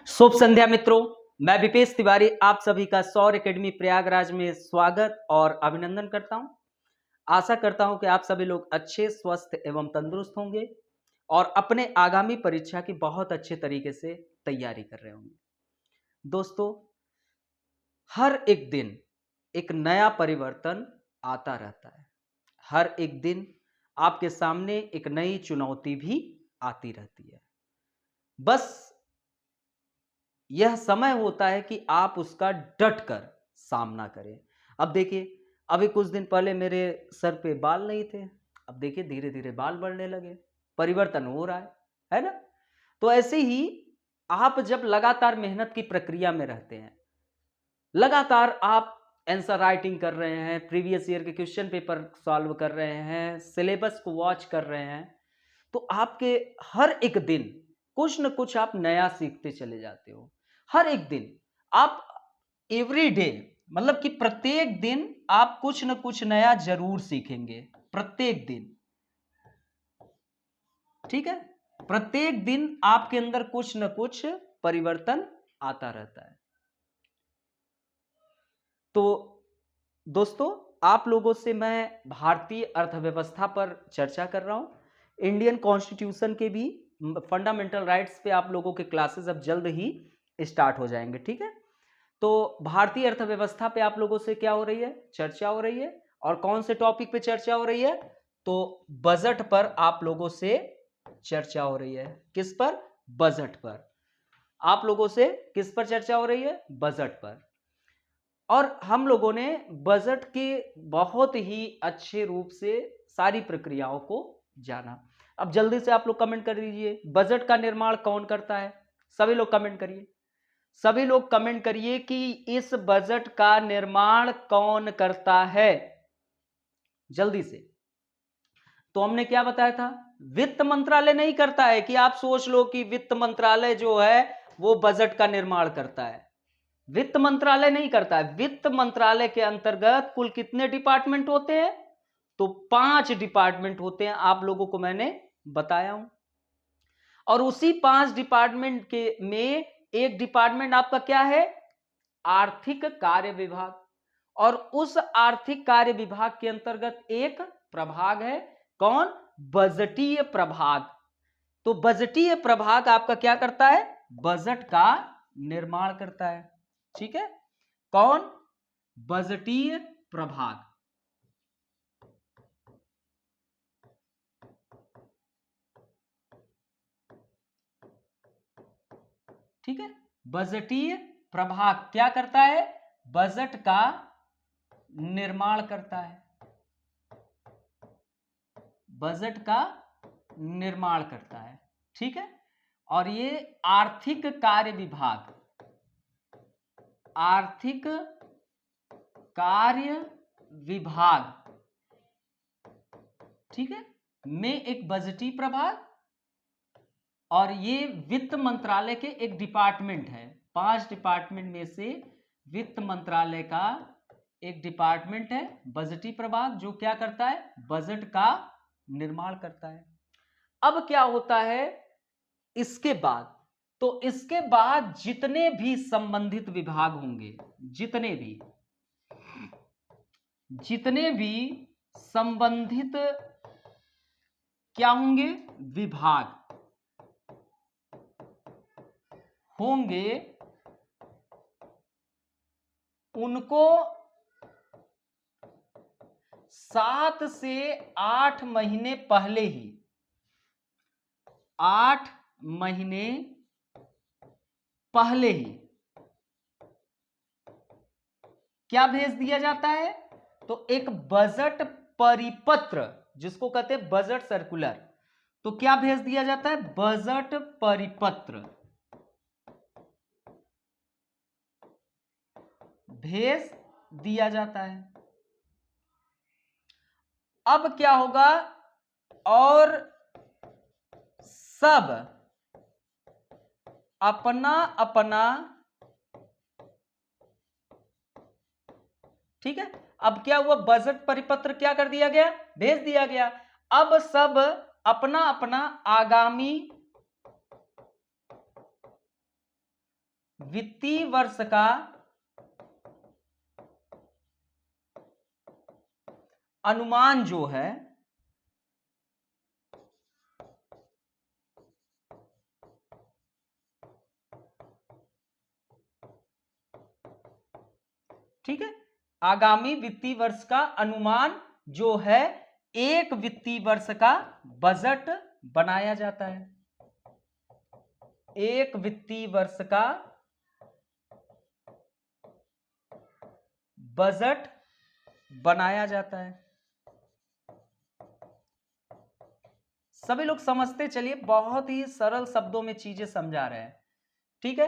शुभ संध्या मित्रों, मैं विपेश तिवारी आप सभी का सौर एकेडमी प्रयागराज में स्वागत और अभिनंदन करता हूं। आशा करता हूं कि आप सभी लोग अच्छे, स्वस्थ एवं तंदुरुस्त होंगे और अपने आगामी परीक्षा की बहुत अच्छे तरीके से तैयारी कर रहे होंगे। दोस्तों, हर एक दिन एक नया परिवर्तन आता रहता है। हर एक दिन आपके सामने एक नई चुनौती भी आती रहती है। बस यह समय होता है कि आप उसका डट कर सामना करें। अब देखिए, अभी कुछ दिन पहले मेरे सर पे बाल नहीं थे, अब देखिए धीरे धीरे बाल बढ़ने लगे, परिवर्तन हो रहा है ना। तो ऐसे ही आप जब लगातार मेहनत की प्रक्रिया में रहते हैं, लगातार आप आंसर राइटिंग कर रहे हैं, प्रीवियस ईयर के क्वेश्चन पेपर सॉल्व कर रहे हैं, सिलेबस को वॉच कर रहे हैं, तो आपके हर एक दिन कुछ न कुछ आप नया सीखते चले जाते हो। हर एक दिन आप एवरी डे, मतलब कि प्रत्येक दिन आप कुछ न कुछ नया जरूर सीखेंगे। प्रत्येक दिन, ठीक है, प्रत्येक दिन आपके अंदर कुछ न कुछ परिवर्तन आता रहता है। तो दोस्तों, आप लोगों से मैं भारतीय अर्थव्यवस्था पर चर्चा कर रहा हूं। इंडियन कॉन्स्टिट्यूशन के भी फंडामेंटल राइट्स पे आप लोगों के क्लासेस अब जल्द ही स्टार्ट हो जाएंगे, ठीक है। तो भारतीय अर्थव्यवस्था पे आप लोगों से क्या हो रही है, चर्चा हो रही है। और कौन से टॉपिक पे चर्चा हो रही है? तो बजट पर आप लोगों से चर्चा हो रही है। किस पर? बजट पर। आप लोगों से किस पर चर्चा हो रही है? बजट पर। और हम लोगों ने बजट के बहुत ही अच्छे रूप से सारी प्रक्रियाओं को जाना। अब जल्दी से आप लोग कमेंट कर दीजिए, बजट का निर्माण कौन करता है? सभी लोग कमेंट करिए, सभी लोग कमेंट करिए कि इस बजट का निर्माण कौन करता है, जल्दी से। तो हमने क्या बताया था? वित्त मंत्रालय नहीं करता है, कि आप सोच लो कि वित्त मंत्रालय जो है वो बजट का निर्माण करता है। वित्त मंत्रालय नहीं करता है। वित्त मंत्रालय के अंतर्गत कुल कितने डिपार्टमेंट होते हैं? तो 5 डिपार्टमेंट होते हैं, आप लोगों को मैंने बताया हूं। और उसी 5 डिपार्टमेंट के में एक डिपार्टमेंट आपका क्या है? आर्थिक कार्य विभाग। और उस आर्थिक कार्य विभाग के अंतर्गत एक प्रभाग है, कौन? बजटीय प्रभाग। तो बजटीय प्रभाग आपका क्या करता है? बजट का निर्माण करता है, ठीक है। कौन? बजटीय प्रभाग। ठीक है, बजटीय प्रभाग क्या करता है? बजट का निर्माण करता है। बजट का निर्माण करता है, ठीक है। और ये आर्थिक कार्य विभाग, आर्थिक कार्य विभाग, ठीक है, में एक बजटीय प्रभाग। और ये वित्त मंत्रालय के एक डिपार्टमेंट है। 5 डिपार्टमेंट में से वित्त मंत्रालय का एक डिपार्टमेंट है बजटीय प्रभाग, जो क्या करता है? बजट का निर्माण करता है। अब क्या होता है इसके बाद? तो इसके बाद जितने भी संबंधित विभाग होंगे, जितने भी संबंधित क्या होंगे? विभाग होंगे, उनको 7 से 8 महीने पहले ही, 8 महीने पहले ही क्या भेज दिया जाता है? तो एक बजट परिपत्र, जिसको कहते हैं बजट सर्कुलर। तो क्या भेज दिया जाता है? बजट परिपत्र भेज दिया जाता है। अब क्या होगा? और सब अपना अपना, ठीक है, अब क्या हुआ? बजट परिपत्र क्या कर दिया गया? भेज दिया गया। अब सब अपना अपना आगामी वित्तीय वर्ष का अनुमान जो है ठीक है, आगामी वित्तीय वर्ष का अनुमान जो है एक वित्तीय वर्ष का बजट बनाया जाता है। एक वित्तीय वर्ष का बजट बनाया जाता है। सभी लोग समझते चलिए, बहुत ही सरल शब्दों में चीजें समझा रहे हैं। ठीक है,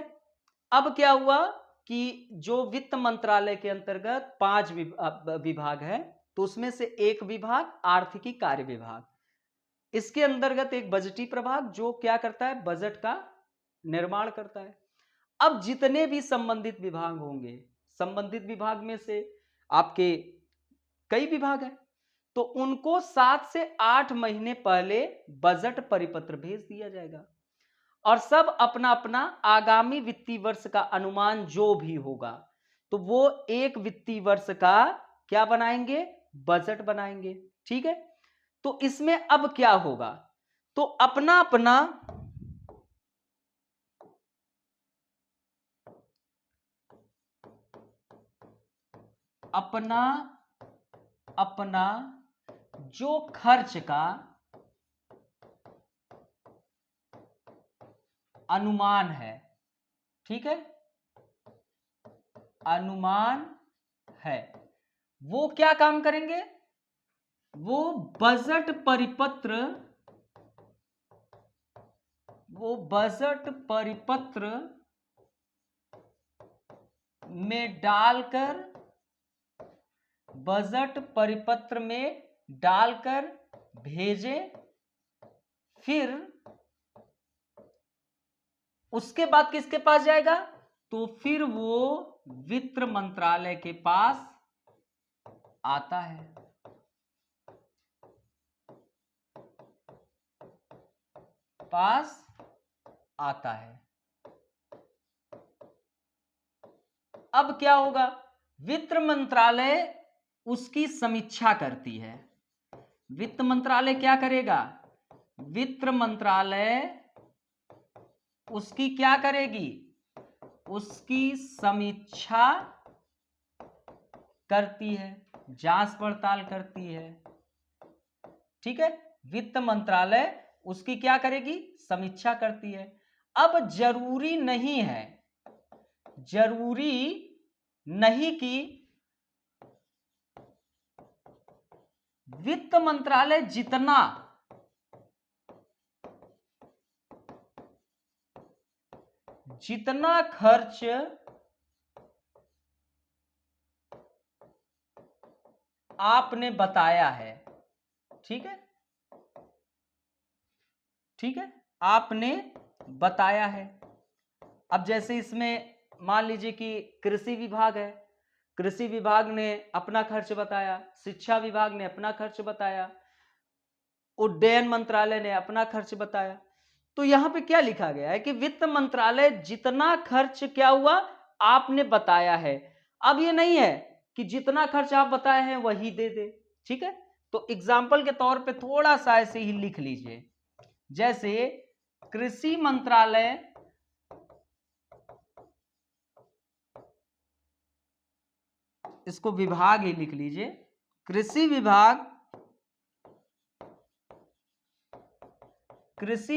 अब क्या हुआ कि जो वित्त मंत्रालय के अंतर्गत 5 विभाग है, तो उसमें से एक विभाग आर्थिकी कार्य विभाग, इसके अंतर्गत एक बजटीय प्रभाग जो क्या करता है, बजट का निर्माण करता है। अब जितने भी संबंधित विभाग होंगे, संबंधित विभाग में से आपके कई विभाग हैं, तो उनको 7 से 8 महीने पहले बजट परिपत्र भेज दिया जाएगा और सब अपना अपना आगामी वित्तीय वर्ष का अनुमान जो भी होगा, तो वो एक वित्तीय वर्ष का क्या बनाएंगे, बजट बनाएंगे। ठीक है, तो इसमें अब क्या होगा, तो अपना अपना जो खर्च का अनुमान है, ठीक है, अनुमान है, वो क्या काम करेंगे, वो बजट परिपत्र में डालकर, बजट परिपत्र में डालकर भेजें। फिर उसके बाद किसके पास जाएगा, तो फिर वो वित्त मंत्रालय के पास आता है। पास आता है। अब क्या होगा, वित्त मंत्रालय उसकी समीक्षा करती है। वित्त मंत्रालय क्या करेगा, वित्त मंत्रालय उसकी क्या करेगी, उसकी समीक्षा करती है, जांच पड़ताल करती है। ठीक है, वित्त मंत्रालय उसकी क्या करेगी, समीक्षा करती है। अब जरूरी नहीं है, जरूरी नहीं कि वित्त मंत्रालय जितना खर्च आपने बताया है, ठीक है, ठीक है, आपने बताया है। अब जैसे इसमें मान लीजिए कि कृषि विभाग है, कृषि विभाग ने अपना खर्च बताया, शिक्षा विभाग ने अपना खर्च बताया, उड्डयन मंत्रालय ने अपना खर्च बताया। तो यहां पे क्या लिखा गया है कि वित्त मंत्रालय जितना खर्च क्या हुआ आपने बताया है। अब ये नहीं है कि जितना खर्च आप बताए हैं वही दे दे। ठीक है, तो एग्जाम्पल के तौर पे थोड़ा सा ऐसे ही लिख लीजिए, जैसे कृषि मंत्रालय इसको विभाग ही लिख लीजिए, कृषि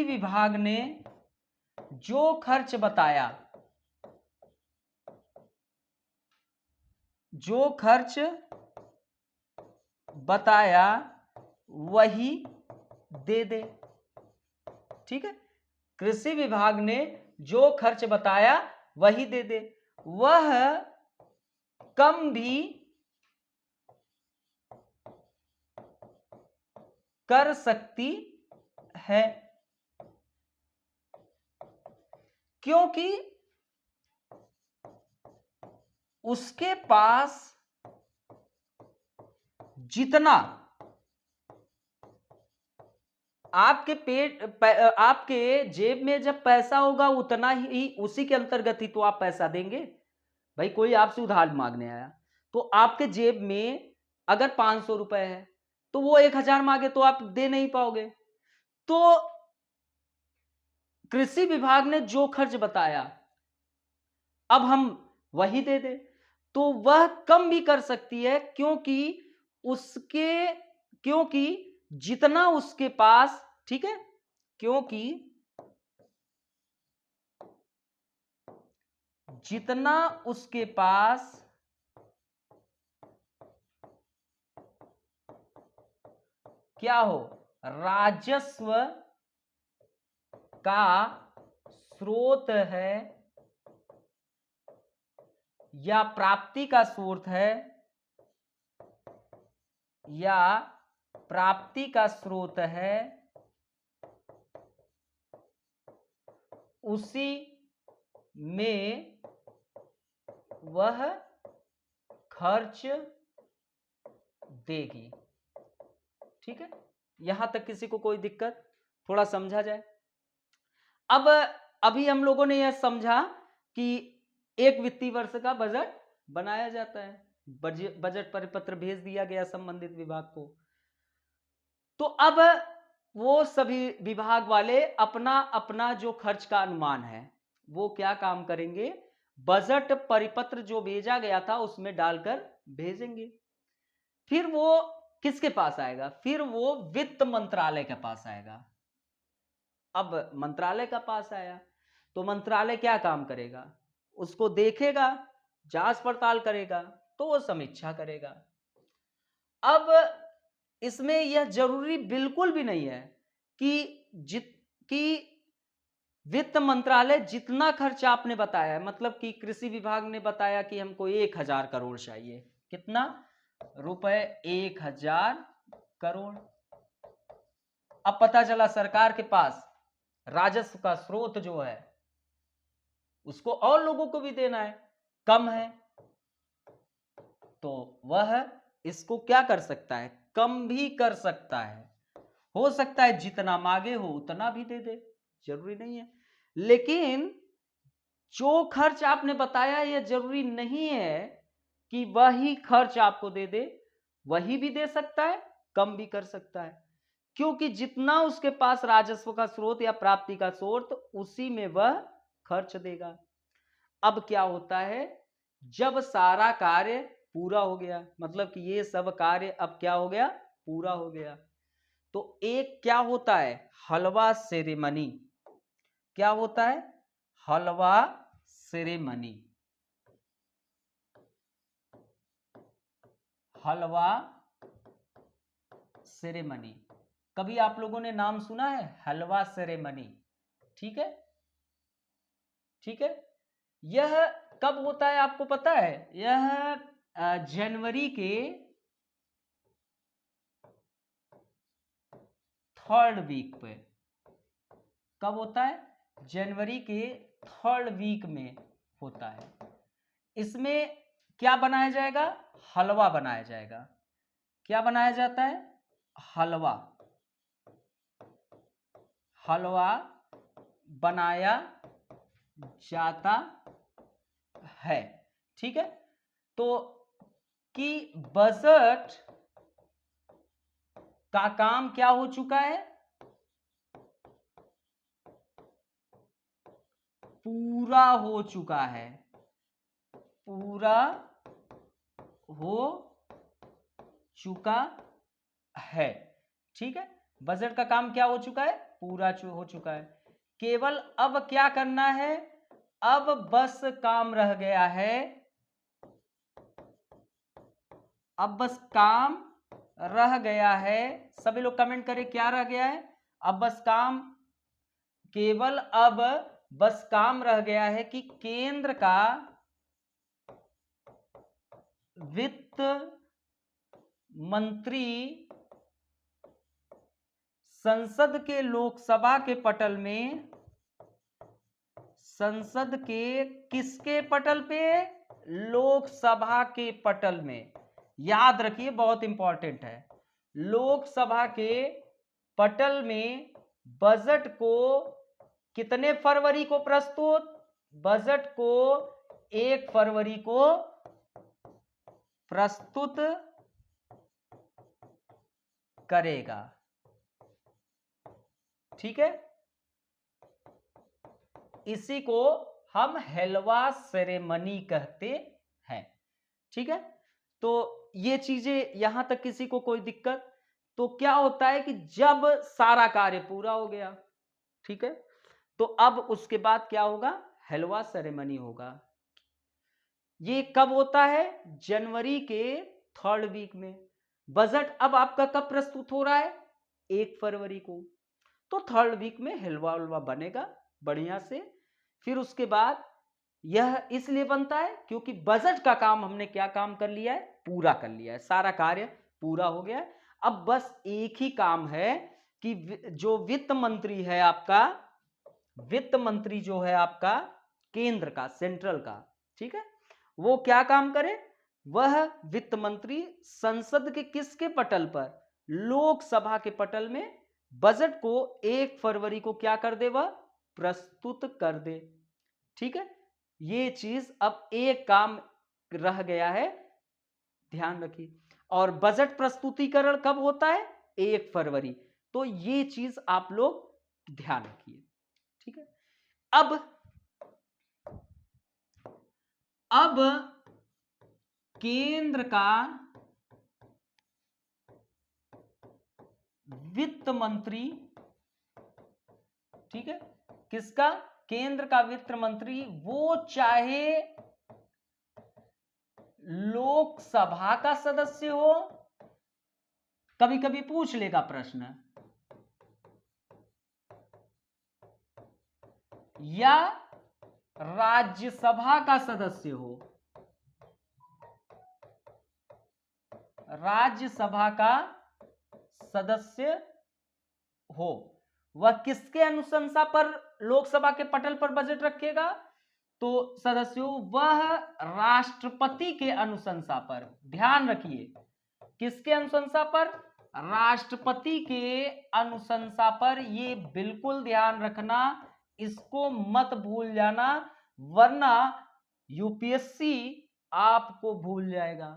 विभाग ने जो खर्च बताया, जो खर्च बताया वही दे दे। ठीक है, कृषि विभाग ने जो खर्च बताया वही दे दे, वह कम भी कर सकती है, क्योंकि उसके पास जितना आपके आपके जेब में जब पैसा होगा उतना ही, उसी के अंतर्गत ही तो आप पैसा देंगे। भाई कोई आपसे उधार मांगने आया, तो आपके जेब में अगर 500 रुपए है, तो वो 1000 मांगे तो आप दे नहीं पाओगे। तो कृषि विभाग ने जो खर्च बताया, अब हम वही दे दे, तो वह कम भी कर सकती है, उसके क्योंकि जितना उसके पास, ठीक है, क्योंकि जितना उसके पास क्या हो, राजस्व का स्रोत है या प्राप्ति का स्रोत है, या प्राप्ति का स्रोत है, उसी में वह खर्च देगी। ठीक है, यहां तक किसी को कोई दिक्कत? थोड़ा समझा जाए। अब अभी हम लोगों ने यह समझा कि एक वित्तीय वर्ष का बजट बनाया जाता है, बजट परिपत्र भेज दिया गया संबंधित विभाग को। तो अब वो सभी विभाग वाले अपना अपना जो खर्च का अनुमान है वो क्या काम करेंगे, बजट परिपत्र जो भेजा गया था उसमें डालकर भेजेंगे। फिर वो किसके पास आएगा, फिर वो वित्त मंत्रालय के पास आएगा। अब मंत्रालय का पास आया तो मंत्रालय क्या काम करेगा, उसको देखेगा, जांच पड़ताल करेगा, तो वो समीक्षा करेगा। अब इसमें यह जरूरी बिल्कुल भी नहीं है कि वित्त मंत्रालय जितना खर्च आपने बताया है, मतलब कि कृषि विभाग ने बताया कि हमको 1000 करोड़ चाहिए, कितना रुपए, 1000 करोड़। अब पता चला सरकार के पास राजस्व का स्रोत जो है उसको और लोगों को भी देना है, कम है, तो वह इसको क्या कर सकता है, कम भी कर सकता है। हो सकता है जितना मांगे हो उतना भी दे दे, जरूरी नहीं है। लेकिन जो खर्च आपने बताया यह जरूरी नहीं है कि वही खर्च आपको दे दे, वही भी दे सकता है, कम भी कर सकता है, क्योंकि जितना उसके पास राजस्व का स्रोत या प्राप्ति का स्रोत उसी में वह खर्च देगा। अब क्या होता है, जब सारा कार्य पूरा हो गया, मतलब कि ये सब कार्य अब क्या हो गया, पूरा हो गया, तो एक क्या होता है, हलवा सेरेमनी। क्या होता है, हलवा सेरेमनी। हलवा सेरेमनी, कभी आप लोगों ने नाम सुना है हलवा सेरेमनी? ठीक है, ठीक है। यह कब होता है आपको पता है, यह जनवरी के 3rd वीक पे। कब होता है, जनवरी के 3rd वीक में होता है। इसमें क्या बनाया जाएगा, हलवा बनाया जाएगा। क्या बनाया जाता है, हलवा, हलवा बनाया जाता है। ठीक है, तो कि बजट का काम क्या हो चुका है, पूरा हो चुका है, पूरा हो चुका है। ठीक है, बजट का काम क्या हो चुका है, पूरा हो चुका है। केवल अब क्या करना है, अब बस काम रह गया है, अब बस काम रह गया है। सभी लोग कमेंट करें क्या रह गया है, अब बस काम, केवल अब बस काम रह गया है कि केंद्र का वित्त मंत्री संसद के लोकसभा के पटल में, संसद के किसके पटल पे, लोकसभा के पटल में, याद रखिए बहुत इंपॉर्टेंट है, लोकसभा के पटल में बजट को कितने फरवरी को प्रस्तुत, बजट को 1 फरवरी को प्रस्तुत करेगा। ठीक है, इसी को हम हलवा सेरेमनी कहते हैं। ठीक है, तो ये चीजें यहां तक किसी को कोई दिक्कत? तो क्या होता है कि जब सारा कार्य पूरा हो गया, ठीक है, तो अब उसके बाद क्या होगा, हलवा सेरेमनी होगा। ये कब होता है, जनवरी के 3rd वीक में। बजट अब आपका कब प्रस्तुत हो रहा है, 1 फरवरी को। तो 3rd वीक में हलवा उलवा बनेगा बढ़िया से। फिर उसके बाद यह इसलिए बनता है क्योंकि बजट का काम हमने क्या काम कर लिया है, पूरा कर लिया है, सारा कार्य पूरा हो गया है। अब बस एक ही काम है कि जो वित्त मंत्री है आपका, वित्त मंत्री जो है आपका केंद्र का, सेंट्रल का, ठीक है, वो क्या काम करे, वह वित्त मंत्री संसद के किसके पटल पर, लोकसभा के पटल में बजट को 1 फरवरी को क्या कर दे, वह प्रस्तुत कर दे। ठीक है, ये चीज अब एक काम रह गया है, ध्यान रखिए। और बजट प्रस्तुतिकरण कब होता है, 1 फरवरी। तो ये चीज आप लोग ध्यान रखिए। ठीक है, अब केंद्र का वित्त मंत्री, ठीक है, किसका, केंद्र का वित्त मंत्री, वो चाहे लोकसभा का सदस्य हो, कभी कभी पूछ लेगा प्रश्न, या राज्यसभा का सदस्य हो, राज्यसभा का सदस्य हो, वह किसके अनुशंसा पर लोकसभा के पटल पर बजट रखेगा, तो सदस्यों वह राष्ट्रपति के अनुशंसा पर, ध्यान रखिए, किसके अनुशंसा पर, राष्ट्रपति के अनुशंसा पर। ये बिल्कुल ध्यान रखना, इसको मत भूल जाना, वरना यूपीएससी आपको भूल जाएगा।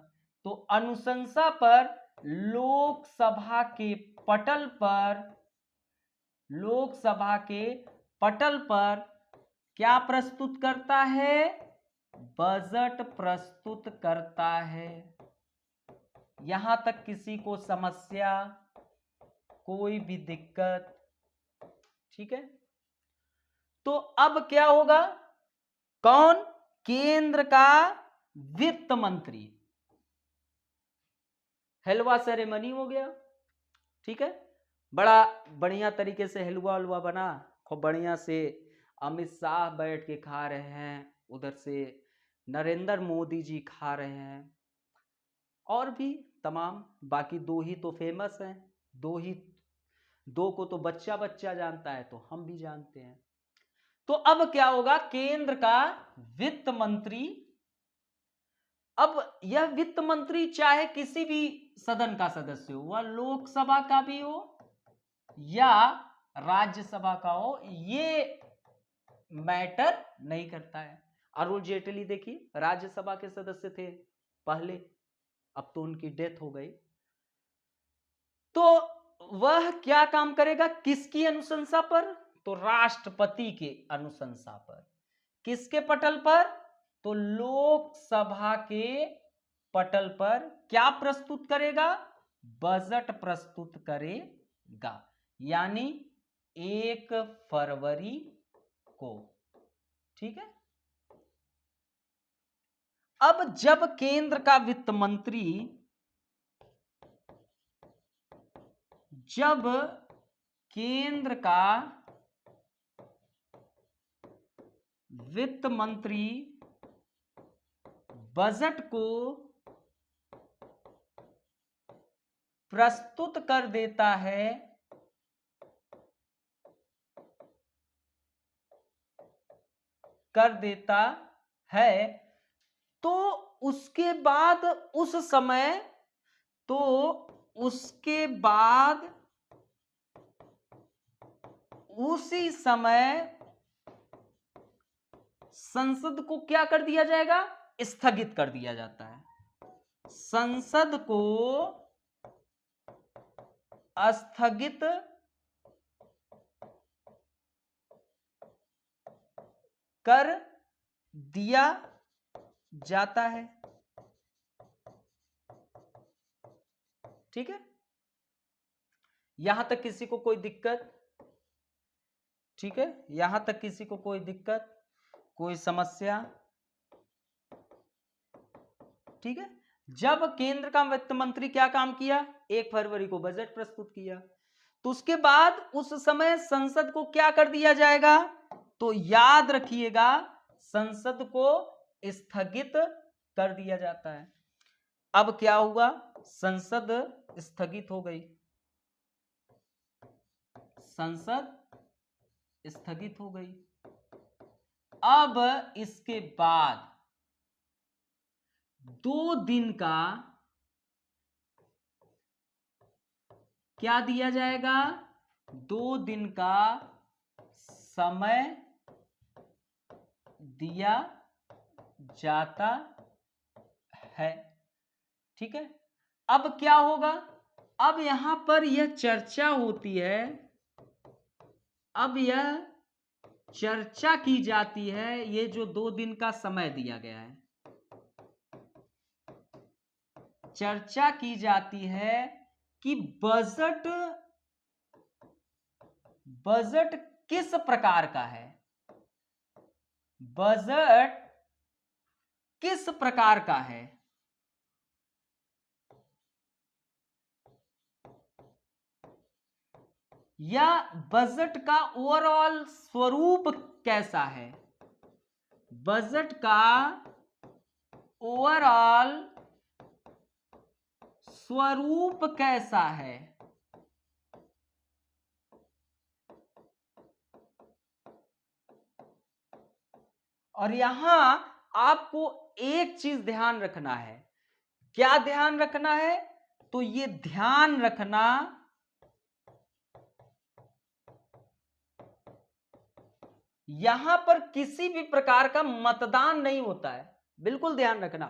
तो अनुशंसा पर लोकसभा के पटल पर, लोकसभा के पटल पर क्या प्रस्तुत करता है, बजट प्रस्तुत करता है। यहां तक किसी को समस्या, कोई भी दिक्कत? ठीक है, तो अब क्या होगा, कौन, केंद्र का वित्त मंत्री, हलवा सेरेमनी हो गया। ठीक है, बड़ा बढ़िया तरीके से हलवा हलवा बना, खूब बढ़िया से अमित शाह बैठ के खा रहे हैं, उधर से नरेंद्र मोदी जी खा रहे हैं, और भी तमाम, बाकी 2 ही तो फेमस हैं, 2 को तो बच्चा बच्चा जानता है, तो हम भी जानते हैं। तो अब क्या होगा, केंद्र का वित्त मंत्री, अब यह वित्त मंत्री चाहे किसी भी सदन का सदस्य हो, वह लोकसभा का भी हो या राज्यसभा का हो, ये मैटर नहीं करता है। अरुण जेटली देखिए राज्यसभा के सदस्य थे पहले, अब तो उनकी डेथ हो गई। तो वह क्या काम करेगा, किसकी अनुशंसा पर, तो राष्ट्रपति के अनुशंसा पर। किसके पटल पर, तो लोकसभा के पटल पर क्या प्रस्तुत करेगा, बजट प्रस्तुत करेगा, यानी 1 फरवरी को। ठीक है, अब जब केंद्र का वित्त मंत्री, जब केंद्र का वित्त मंत्री बजट को प्रस्तुत कर देता है, तो उसके बाद, उस समय, तो उसके बाद उसी समय संसद को क्या कर दिया जाएगा? स्थगित कर दिया जाता है। संसद को स्थगित कर दिया जाता है। ठीक है, यहां तक किसी को कोई दिक्कत? ठीक है, यहां तक किसी को कोई दिक्कत, कोई समस्या? ठीक है, जब केंद्र का वित्त मंत्री क्या काम किया? 1 फरवरी को बजट प्रस्तुत किया, तो उसके बाद उस समय संसद को क्या कर दिया जाएगा? तो याद रखिएगा, संसद को स्थगित कर दिया जाता है। अब क्या हुआ? संसद स्थगित हो गई, संसद स्थगित हो गई। अब इसके बाद 2 दिन का क्या दिया जाएगा? 2 दिन का समय दिया जाता है। ठीक है, अब क्या होगा? अब यहां पर यह चर्चा होती है, अब यह चर्चा की जाती है, ये जो 2 दिन का समय दिया गया है, चर्चा की जाती है कि बजट किस प्रकार का है, बजट किस प्रकार का है, या बजट का ओवरऑल स्वरूप कैसा है, बजट का ओवरऑल स्वरूप कैसा है। और यहां आपको एक चीज ध्यान रखना है। क्या ध्यान रखना है? तो ये ध्यान रखना, यहां पर किसी भी प्रकार का मतदान नहीं होता है, बिल्कुल ध्यान रखना।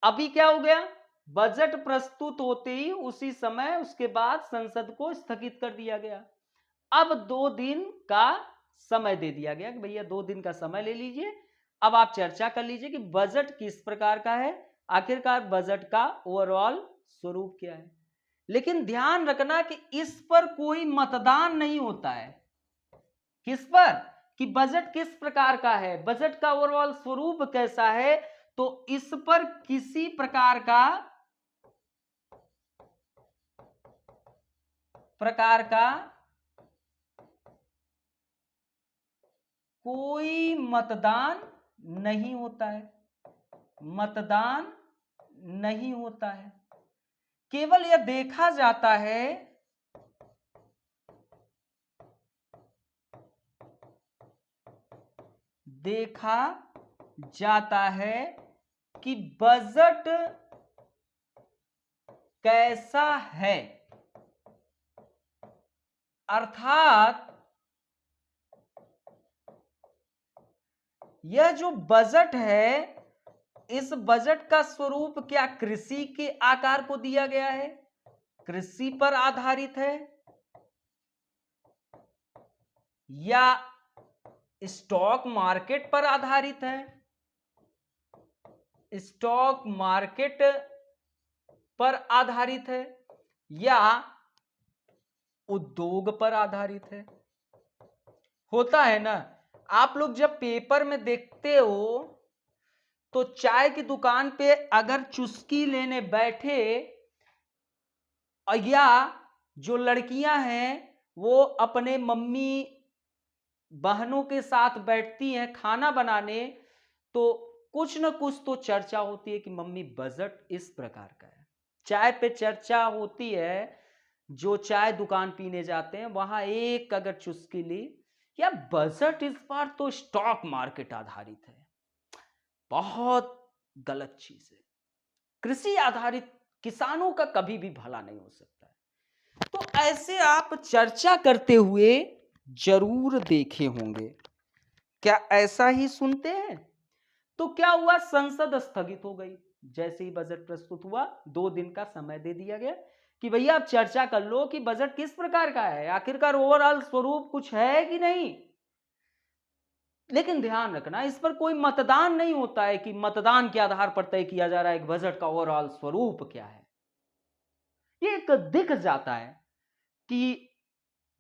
अभी क्या हो गया? बजट प्रस्तुत होते ही उसी समय उसके बाद संसद को स्थगित कर दिया गया। अब 2 दिन का समय दे दिया गया कि भैया 2 दिन का समय ले लीजिए, अब आप चर्चा कर लीजिए कि बजट किस प्रकार का है, आखिरकार बजट का ओवरऑल स्वरूप क्या है। लेकिन ध्यान रखना कि इस पर कोई मतदान नहीं होता है। किस पर? कि बजट किस प्रकार का है, बजट का ओवरऑल स्वरूप कैसा है, तो इस पर किसी प्रकार का कोई मतदान नहीं होता है, मतदान नहीं होता है। केवल यह देखा जाता है, देखा जाता है कि बजट कैसा है, अर्थात यह जो बजट है, इस बजट का स्वरूप क्या कृषि के आकार को दिया गया है, कृषि पर आधारित है, या स्टॉक मार्केट पर आधारित है, स्टॉक मार्केट पर आधारित है, या उद्योग पर आधारित है। होता है ना, आप लोग जब पेपर में देखते हो तो चाय की दुकान पे अगर चुस्की लेने बैठे, या जो लड़कियां हैं वो अपने मम्मी बहनों के साथ बैठती हैं खाना बनाने, तो कुछ न कुछ तो चर्चा होती है कि मम्मी बजट इस प्रकार का है। चाय पे चर्चा होती है, जो चाय दुकान पीने जाते हैं वहां एक अगर चुस्की ली, या बजट इस बार तो स्टॉक मार्केट आधारित है, बहुत गलत चीज है। कृषि आधारित किसानों का कभी भी भला नहीं हो सकता है। तो ऐसे आप चर्चा करते हुए जरूर देखे होंगे। क्या ऐसा ही सुनते हैं? तो क्या हुआ, संसद स्थगित हो गई। जैसे ही बजट प्रस्तुत हुआ, 2 दिन का समय दे दिया गया कि भैया आप चर्चा कर लो कि बजट किस प्रकार का है, आखिरकार ओवरऑल स्वरूप कुछ है कि नहीं। लेकिन ध्यान रखना, इस पर कोई मतदान नहीं होता है कि मतदान के आधार पर तय किया जा रहा है कि बजट का ओवरऑल स्वरूप क्या है। ये एक दिख जाता है कि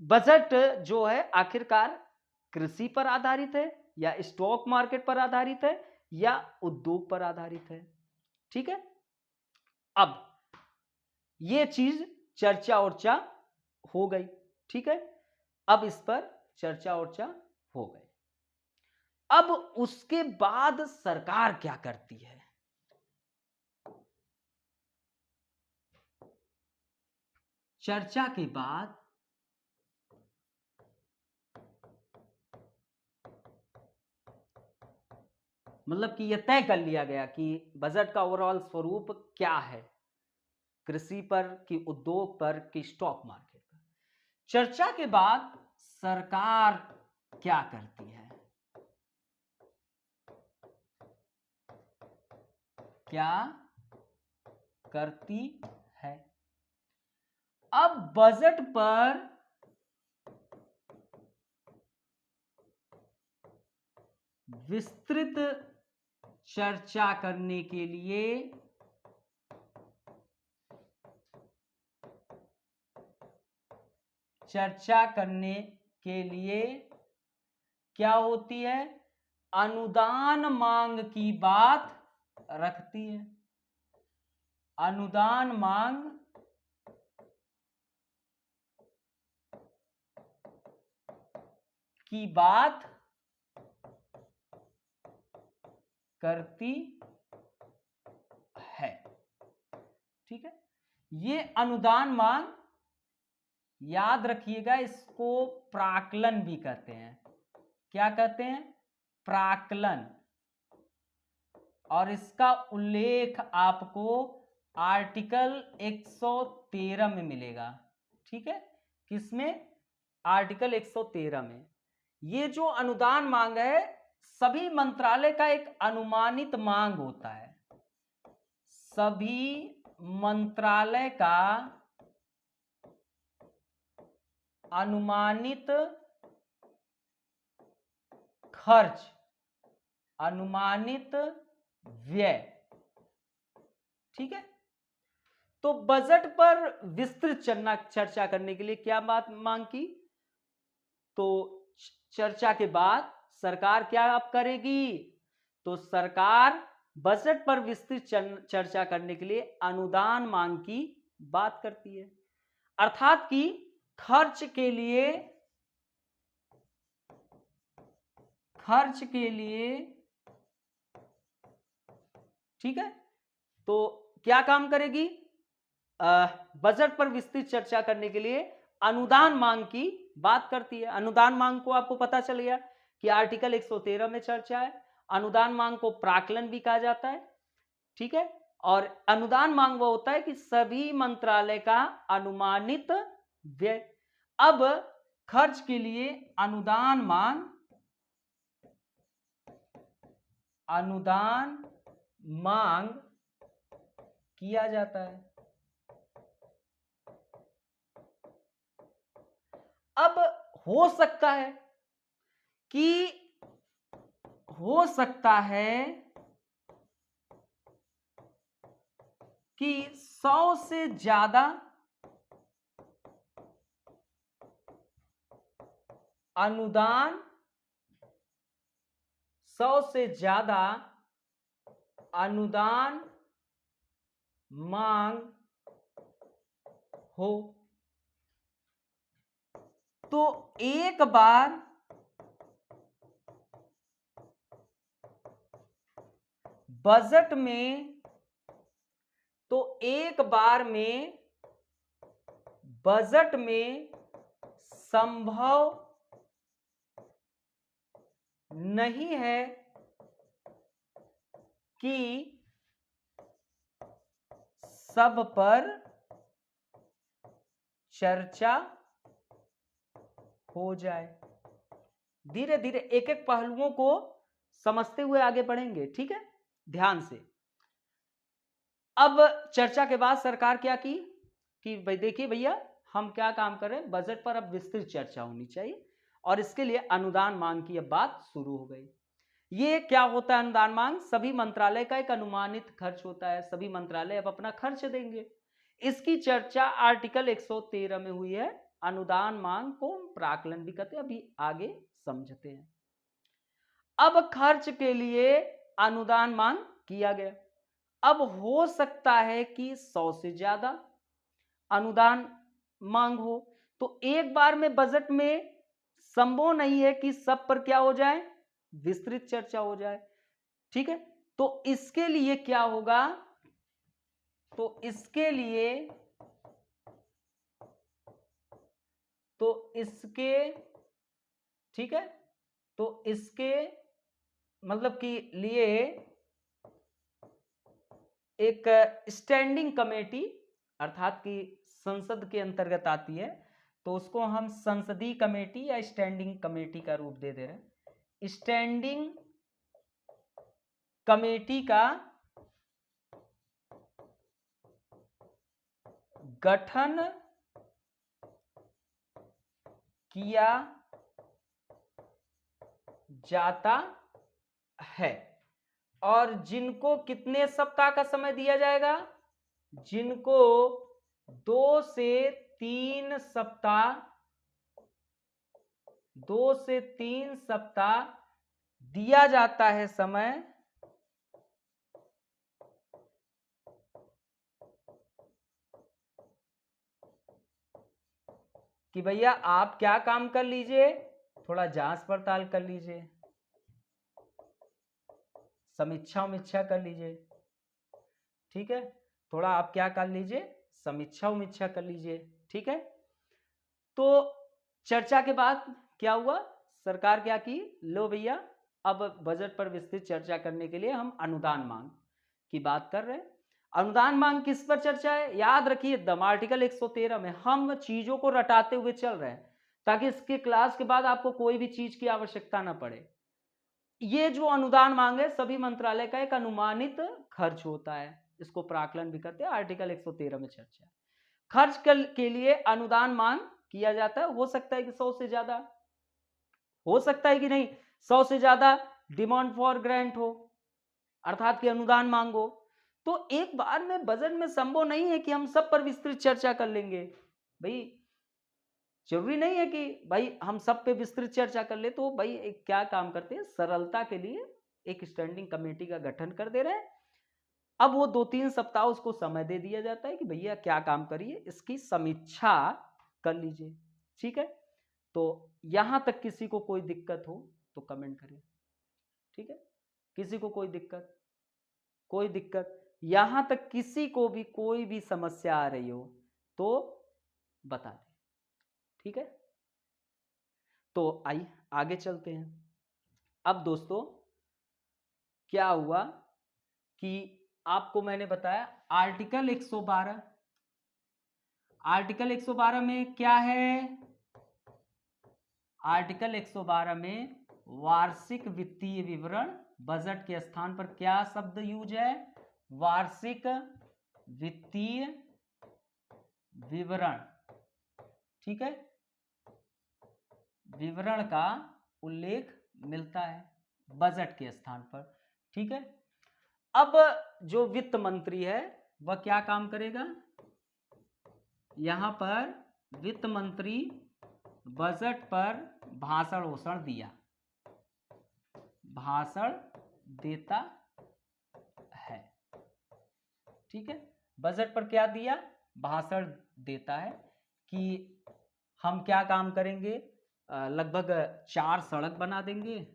बजट जो है आखिरकार कृषि पर आधारित है, या स्टॉक मार्केट पर आधारित है, या उद्योग पर आधारित है। ठीक है, अब ये चीज चर्चा उर्चा हो गई। ठीक है, अब इस पर चर्चा उर्चा हो गई। अब उसके बाद सरकार क्या करती है? चर्चा के बाद मतलब कि यह तय कर लिया गया कि बजट का ओवरऑल स्वरूप क्या है, कृषि पर कि उद्योग पर कि स्टॉक मार्केट पर। चर्चा के बाद सरकार क्या करती है? क्या करती है? अब बजट पर विस्तृत चर्चा करने के लिए क्या होती है? अनुदान मांग की बात रखती है। अनुदान मांग की बात करती है। ठीक है, ये अनुदान मांग, याद रखिएगा, इसको प्राक्कलन भी कहते हैं। क्या कहते हैं? प्राक्कलन। और इसका उल्लेख आपको आर्टिकल 113 में मिलेगा। ठीक है, किसमें? आर्टिकल 113 में। ये जो अनुदान मांग है, सभी मंत्रालय का एक अनुमानित मांग होता है। सभी मंत्रालय का अनुमानित खर्च, अनुमानित व्यय। ठीक है, तो बजट पर विस्तृत चर्चा करने के लिए क्या बात मांग की? तो चर्चा के बाद सरकार क्या अब करेगी? तो सरकार बजट पर विस्तृत चर्चा करने के लिए अनुदान मांग की बात करती है। अर्थात कि खर्च के लिए ठीक है, तो क्या काम करेगी? बजट पर विस्तृत चर्चा करने के लिए अनुदान मांग की बात करती है। अनुदान मांग को आपको पता चल गया कि आर्टिकल 113 में चर्चा है। अनुदान मांग को प्राक्कलन भी कहा जाता है। ठीक है, और अनुदान मांग वो होता है कि सभी मंत्रालय का अनुमानित व्यय। अब खर्च के लिए अनुदान मांग किया जाता है। अब हो सकता है कि 100 से ज्यादा अनुदान, 100 से ज्यादा अनुदान मांग हो, तो एक बार बजट में बजट में संभव नहीं है कि सब पर चर्चा हो जाए। धीरे धीरे एक एक पहलुओं को समझते हुए आगे बढ़ेंगे, ठीक है, ध्यान से। अब चर्चा के बाद सरकार क्या की कि भाई देखिए भैया, हम क्या काम कर रहे हैं, बजट पर अब विस्तृत चर्चा होनी चाहिए और इसके लिए अनुदान मांग की अब बात शुरू हो गई। ये क्या होता है अनुदान मांग? सभी मंत्रालय का एक अनुमानित खर्च होता है, सभी मंत्रालय अब अपना खर्च देंगे। इसकी चर्चा आर्टिकल 113 में हुई है। अनुदान मांग को प्राक्कलन भी कहते हैं, अभी आगे समझते हैं। अब खर्च के लिए अनुदान मांग किया गया। अब हो सकता है कि 100 से ज्यादा अनुदान मांग हो, तो एक बार में बजट में संभव नहीं है कि सब पर क्या हो जाए, विस्तृत चर्चा हो जाए, ठीक है। तो इसके लिए क्या होगा, तो इसके लिए ठीक है, तो इसके मतलब कि लिए एक स्टैंडिंग कमेटी, अर्थात कि संसद के अंतर्गत आती है, तो उसको हम संसदीय कमेटी या स्टैंडिंग कमेटी का रूप दे रहे हैं। स्टैंडिंग कमेटी का गठन किया जाता है और जिनको कितने सप्ताह का समय दिया जाएगा, जिनको 2 से 3 सप्ताह दिया जाता है समय, कि भैया आप क्या काम कर लीजिए, थोड़ा जांच पड़ताल कर लीजिए, समीक्षा उमीक्षा कर लीजिए, ठीक है, थोड़ा आप क्या कर लीजिए, समीक्षा उमीक्षा कर लीजिए, ठीक है। तो चर्चा के बाद क्या हुआ, सरकार क्या की, लो भैया अब बजट पर विस्तृत चर्चा करने के लिए हम अनुदान मांग की बात कर रहे हैं। अनुदान मांग किस पर चर्चा है, याद रखिए दम आर्टिकल 113 में हम चीजों को रटाते हुए चल रहे हैं ताकि इसके क्लास के बाद आपको कोई भी चीज की आवश्यकता ना पड़े। ये जो अनुदान मांग है सभी मंत्रालय का एक अनुमानित खर्च होता है, इसको प्राक्कलन भी कहते हैं, आर्टिकल 113 में चर्चा है। खर्च के लिए अनुदान मांग किया जाता है, हो सकता है कि 100 से ज्यादा, हो सकता है कि नहीं 100 से ज्यादा डिमांड फॉर ग्रांट हो, अर्थात कि अनुदान मांग हो। तो एक बार में बजट में संभव नहीं है कि हम सब पर विस्तृत चर्चा कर लेंगे भाई, जरूरी नहीं है कि भाई हम सब पे विस्तृत चर्चा कर ले। तो भाई एक क्या काम करते हैं, सरलता के लिए एक स्टैंडिंग कमेटी का गठन कर दे रहे हैं। अब वो 2-3 सप्ताह उसको समय दे दिया जाता है कि भैया क्या काम करिए, इसकी समीक्षा कर लीजिए, ठीक है। तो यहां तक किसी को कोई दिक्कत हो तो कमेंट करिए, ठीक है। किसी को कोई दिक्कत यहां तक किसी को भी कोई भी समस्या आ रही हो तो बता दें, ठीक है। तो आइए आगे चलते हैं। अब दोस्तों क्या हुआ कि आपको मैंने बताया आर्टिकल 112 में क्या है, आर्टिकल 112 में वार्षिक वित्तीय विवरण, बजट के स्थान पर क्या शब्द यूज है, वार्षिक वित्तीय विवरण, ठीक है, विवरण का उल्लेख मिलता है बजट के स्थान पर, ठीक है। अब जो वित्त मंत्री है वह क्या काम करेगा, यहां पर वित्त मंत्री बजट पर भाषण देता है, ठीक है। बजट पर क्या दिया, भाषण देता है कि हम क्या काम करेंगे, लगभग 4 सड़क बना देंगे,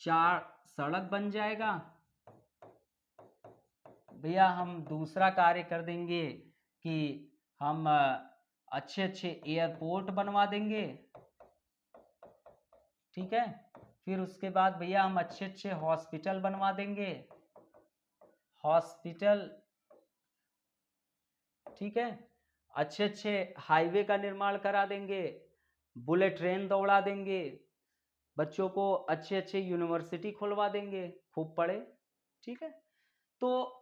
4 सड़क बन जाएगा भैया, हम दूसरा कार्य कर देंगे कि हम अच्छे अच्छे एयरपोर्ट बनवा देंगे, ठीक है। फिर उसके बाद भैया हम अच्छे अच्छे हॉस्पिटल बनवा देंगे, हॉस्पिटल, ठीक है, अच्छे अच्छे हाईवे का निर्माण करा देंगे, बुलेट ट्रेन दौड़ा देंगे, बच्चों को अच्छे अच्छे यूनिवर्सिटी खुलवा देंगे, खूब पढ़े। ठीक है, तो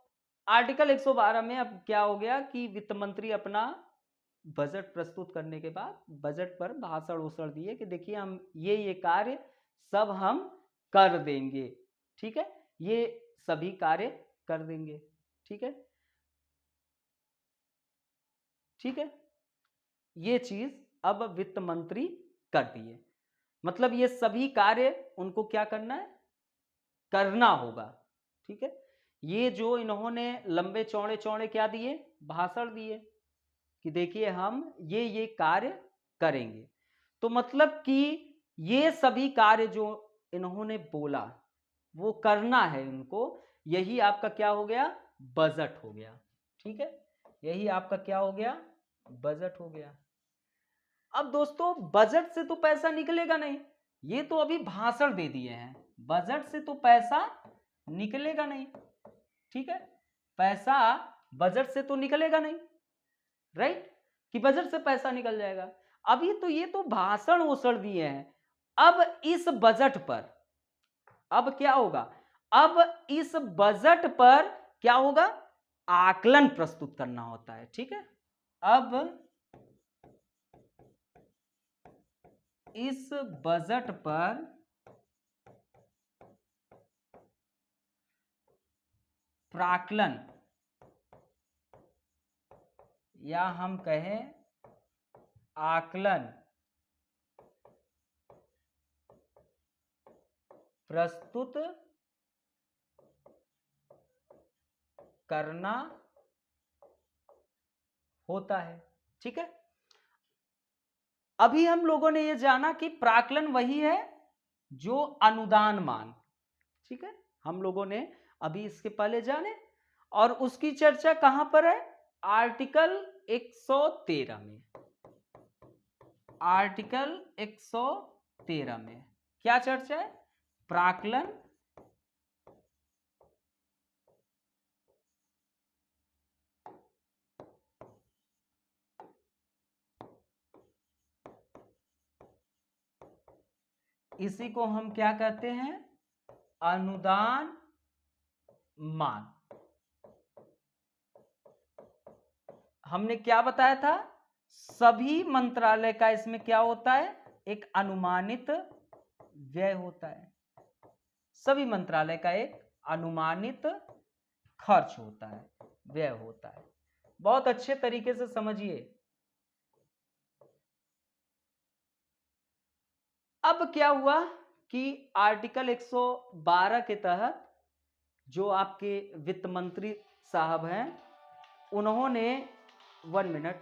आर्टिकल 112 में अब क्या हो गया कि वित्त मंत्री अपना बजट प्रस्तुत करने के बाद बजट पर भाषण उछाड़ दिए कि देखिए हम ये कार्य सब हम कर देंगे। ठीक है, ये सभी कार्य कर देंगे। ठीक है, ठीक है, ये चीज अब वित्त मंत्री कर दिए, मतलब ये सभी कार्य उनको क्या करना है, करना होगा। ठीक है, ये जो इन्होंने लंबे चौड़े चौड़े क्या दिए, भाषण दिए कि देखिए हम ये कार्य करेंगे, तो मतलब कि ये सभी कार्य जो इन्होंने बोला वो करना है उनको, यही आपका क्या हो गया, बजट हो गया। ठीक है, यही आपका क्या हो गया, बजट हो गया। अब दोस्तों बजट से तो पैसा निकलेगा नहीं, ये तो अभी भाषण दे दिए हैं, बजट से तो पैसा निकलेगा नहीं। ठीक है, पैसा बजट से तो निकलेगा नहीं, राइट, कि बजट से पैसा निकल जाएगा। अभी तो ये तो भाषण ओसड़ दिए हैं। अब इस बजट पर अब क्या होगा, अब इस बजट पर क्या होगा, आकलन प्रस्तुत करना होता है। ठीक है, अब इस बजट पर प्राक्कलन या हम कहें आकलन प्रस्तुत करना होता है। ठीक है, अभी हम लोगों ने ये जाना कि प्राक्कलन वही है जो अनुदान मांग। ठीक है, हम लोगों ने अभी इसके पहले जाने, और उसकी चर्चा कहां पर है, आर्टिकल 113 में। आर्टिकल 113 में क्या चर्चा है, प्राक्कलन इसी को हम क्या कहते हैं, अनुदान मांग। हमने क्या बताया था, सभी मंत्रालय का इसमें क्या होता है, एक अनुमानित व्यय होता है, सभी मंत्रालय का एक अनुमानित खर्च होता है, व्यय होता है। बहुत अच्छे तरीके से समझिए। अब क्या हुआ कि आर्टिकल 112 के तहत जो आपके वित्त मंत्री साहब हैं उन्होंने 1 मिनट,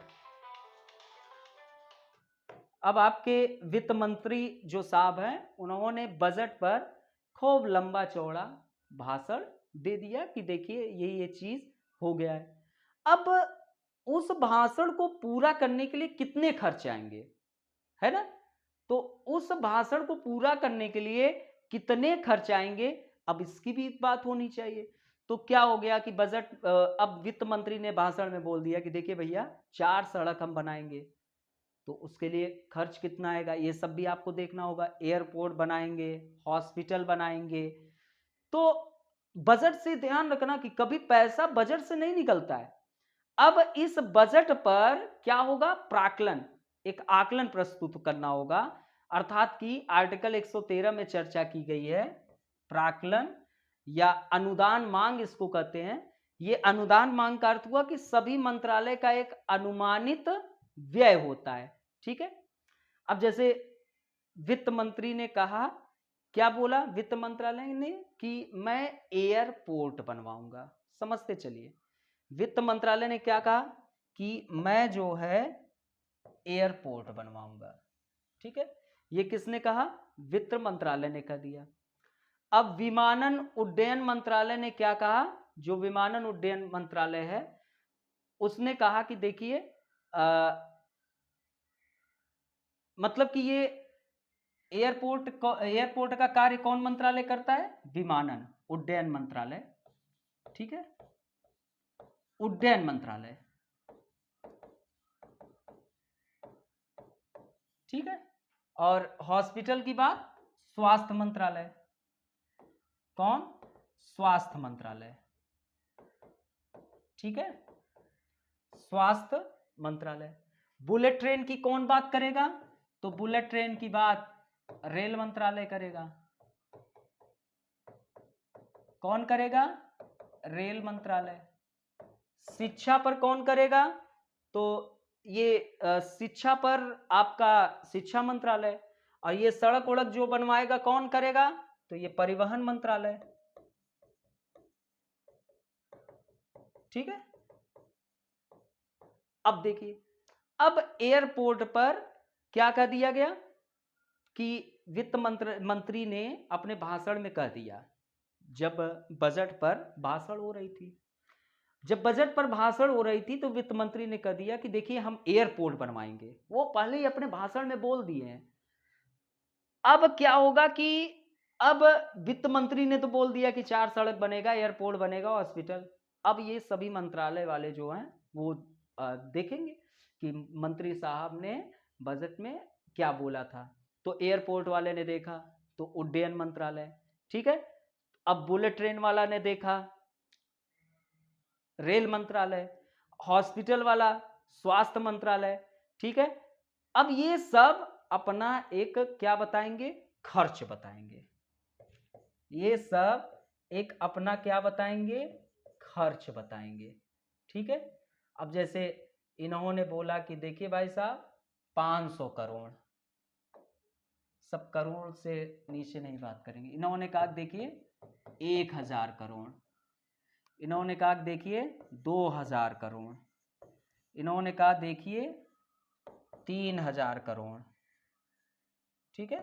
अब आपके वित्त मंत्री जो साहब हैं उन्होंने बजट पर खूब लंबा चौड़ा भाषण दे दिया कि देखिए ये चीज हो गया है। अब उस भाषण को पूरा करने के लिए कितने खर्च आएंगे, है ना, तो उस भाषण को पूरा करने के लिए कितने खर्च आएंगे, अब इसकी भी बात होनी चाहिए। तो क्या हो गया कि बजट अब वित्त मंत्री ने भाषण में बोल दिया कि देखिए भैया 4 सड़क हम बनाएंगे, तो उसके लिए खर्च कितना आएगा ये सब भी आपको देखना होगा, एयरपोर्ट बनाएंगे, हॉस्पिटल बनाएंगे। तो बजट से ध्यान रखना कि कभी पैसा बजट से नहीं निकलता है। अब इस बजट पर क्या होगा, प्राक्कलन, एक आकलन प्रस्तुत करना होगा, अर्थात कि आर्टिकल 113 में चर्चा की गई है प्राक्कलन या अनुदान मांग इसको कहते हैं। ये अनुदान मांग का अर्थ हुआ कि सभी मंत्रालय का एक अनुमानित व्यय होता है। ठीक है, अब जैसे वित्त मंत्री ने कहा, क्या बोला वित्त मंत्रालय ने कि मैं एयरपोर्ट बनवाऊंगा, समझते चलिए, वित्त मंत्रालय ने क्या कहा कि मैं जो है एयरपोर्ट बनवाऊंगा। ठीक है, ये किसने कहा, वित्त मंत्रालय ने कह दिया। अब विमानन उड्डयन मंत्रालय ने क्या कहा, जो विमानन उड्डयन मंत्रालय है उसने कहा कि देखिए मतलब कि ये एयरपोर्ट का कार्य कौन मंत्रालय करता है, विमानन उड्डयन मंत्रालय। ठीक है, उड्डयन मंत्रालय। ठीक है, और हॉस्पिटल की बात स्वास्थ्य मंत्रालय। कौन? स्वास्थ्य मंत्रालय। ठीक है, स्वास्थ्य मंत्रालय। बुलेट ट्रेन की कौन बात करेगा? तो बुलेट ट्रेन की बात रेल मंत्रालय करेगा। कौन करेगा? रेल मंत्रालय। शिक्षा पर कौन करेगा? तो ये शिक्षा पर आपका शिक्षा मंत्रालय। और ये सड़क उड़क जो बनवाएगा कौन करेगा? तो ये परिवहन मंत्रालय। ठीक है, अब देखिए, अब एयरपोर्ट पर क्या कह दिया गया कि वित्त मंत्री ने अपने भाषण में कह दिया, जब बजट पर भाषण हो रही थी, जब बजट पर भाषण हो रही थी तो वित्त मंत्री ने कह दिया कि देखिए हम एयरपोर्ट बनवाएंगे। वो पहले ही अपने भाषण में बोल दिए हैं। अब क्या होगा कि अब वित्त मंत्री ने तो बोल दिया कि 4 सड़क बनेगा, एयरपोर्ट बनेगा, हॉस्पिटल। अब ये सभी मंत्रालय वाले जो हैं वो देखेंगे कि मंत्री साहब ने बजट में क्या बोला था। तो एयरपोर्ट वाले ने देखा तो उड्डयन मंत्रालय। ठीक है, अब बुलेट ट्रेन वाला ने देखा रेल मंत्रालय, हॉस्पिटल वाला स्वास्थ्य मंत्रालय। ठीक है, अब ये सब अपना एक क्या बताएंगे? खर्च बताएंगे। ये सब एक अपना क्या बताएंगे? खर्च बताएंगे। ठीक है, अब जैसे इन्होंने बोला कि देखिए भाई साहब 500 करोड़, सब करोड़ से नीचे नहीं बात करेंगे। इन्होंने कहा देखिए 1000 करोड़, इन्होंने कहा देखिए 2000 करोड़, इन्होंने कहा देखिए 3000 करोड़। ठीक है,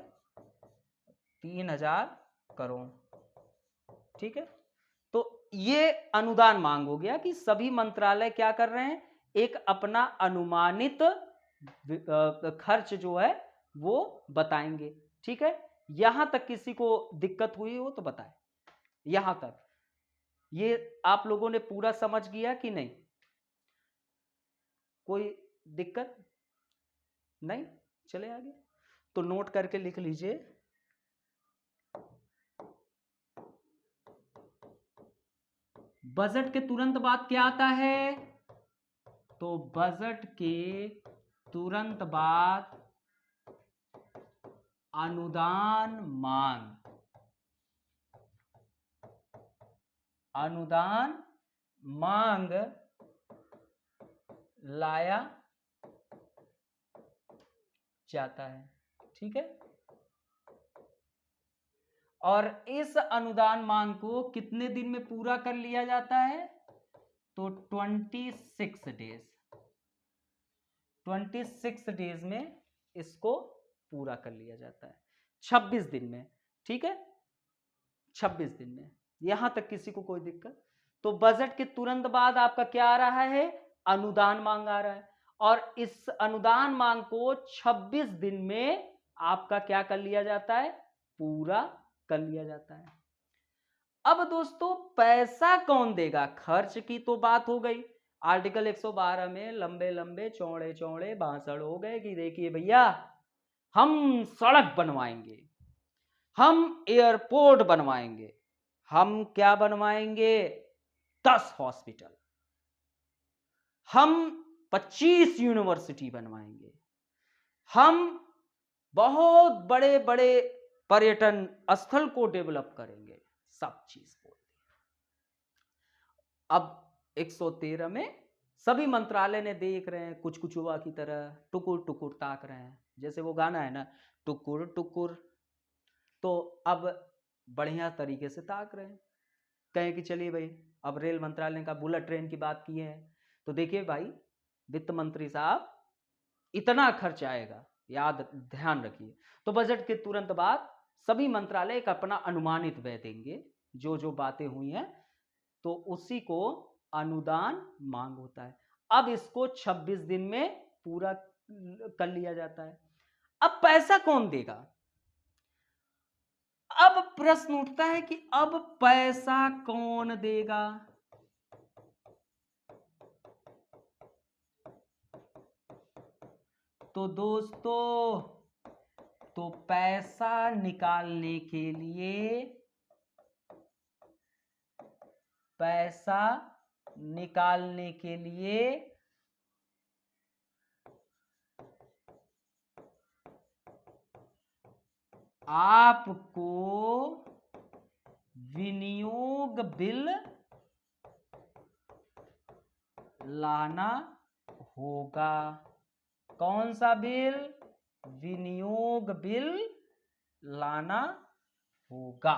3000 करोड़। ठीक है, तो ये अनुदान मांग हो गया कि सभी मंत्रालय क्या कर रहे हैं? एक अपना अनुमानित खर्च जो है वो बताएंगे। ठीक है, यहां तक किसी को दिक्कत हुई हो तो बताएं। यहां तक ये आप लोगों ने पूरा समझ गया कि नहीं? कोई दिक्कत नहीं? चले आगे, तो नोट करके लिख लीजिए। बजट के तुरंत बाद क्या आता है? तो बजट के तुरंत बाद अनुदान मांग। अनुदान मांग लाया जाता है। ठीक है, और इस अनुदान मांग को कितने दिन में पूरा कर लिया जाता है? तो 26 डेज। 26 डेज में इसको पूरा कर लिया जाता है, 26 दिन में। ठीक है, 26 दिन में। यहां तक किसी को कोई दिक्कत? तो बजट के तुरंत बाद आपका क्या आ रहा है? अनुदान मांग आ रहा है, और इस अनुदान मांग को 26 दिन में आपका क्या कर लिया जाता है? पूरा कर लिया जाता है। अब दोस्तों पैसा कौन देगा? खर्च की तो बात हो गई, आर्टिकल 112 में लंबे लंबे चौड़े चौड़े भाषण हो गए कि देखिए भैया हम सड़क बनवाएंगे, हम एयरपोर्ट बनवाएंगे, हम क्या बनवाएंगे? 10 हॉस्पिटल, हम 25 यूनिवर्सिटी बनवाएंगे, हम बहुत बड़े बड़े पर्यटन स्थल को डेवलप करेंगे, सब चीज बोल दिया। अब 113 में सभी मंत्रालय ने देख रहे हैं, कुछ कुचुआ की तरह टुकुर टुकुर ताक रहे हैं, जैसे वो गाना है ना, टुकुर टुकुर। तो अब बढ़िया तरीके से ताक रहे हैं, कहें कि चलिए भाई, अब रेल मंत्रालय का बुलेट ट्रेन की बात की है, तो देखिए भाई वित्त मंत्री साहब इतना खर्च आएगा, याद ध्यान रखिए। तो बजट के तुरंत बाद सभी मंत्रालय एक अपना अनुमानित व्यय देंगे, जो जो बातें हुई हैं, तो उसी को अनुदान मांग होता है। अब इसको 26 दिन में पूरा कर लिया जाता है। अब पैसा कौन देगा? अब प्रश्न उठता है कि अब पैसा कौन देगा? तो दोस्तों तो पैसा निकालने के लिए, पैसा निकालने के लिए आपको विनियोग बिल लाना होगा। कौन सा बिल? विनियोग बिल लाना होगा।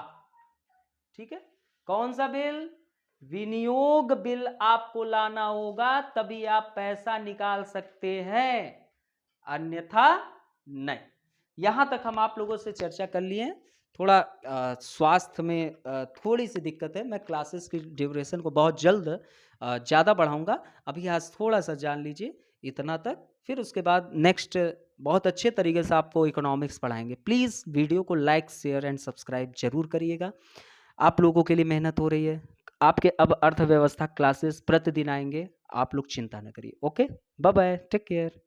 ठीक है, कौन सा बिल? विनियोग बिल आपको लाना होगा, तभी आप पैसा निकाल सकते हैं, अन्यथा नहीं। यहां तक हम आप लोगों से चर्चा कर लिए हैं। थोड़ा स्वास्थ्य में थोड़ी सी दिक्कत है, मैं क्लासेस की ड्यूरेशन को बहुत जल्द ज़्यादा बढ़ाऊंगा। अभी आज थोड़ा सा जान लीजिए इतना तक, फिर उसके बाद नेक्स्ट बहुत अच्छे तरीके से आपको इकोनॉमिक्स पढ़ाएंगे। प्लीज़ वीडियो को लाइक, शेयर एंड सब्सक्राइब जरूर करिएगा। आप लोगों के लिए मेहनत हो रही है। आपके अब अर्थव्यवस्था क्लासेस प्रतिदिन आएंगे, आप लोग चिंता न करिए। Okay, bye bye, take care.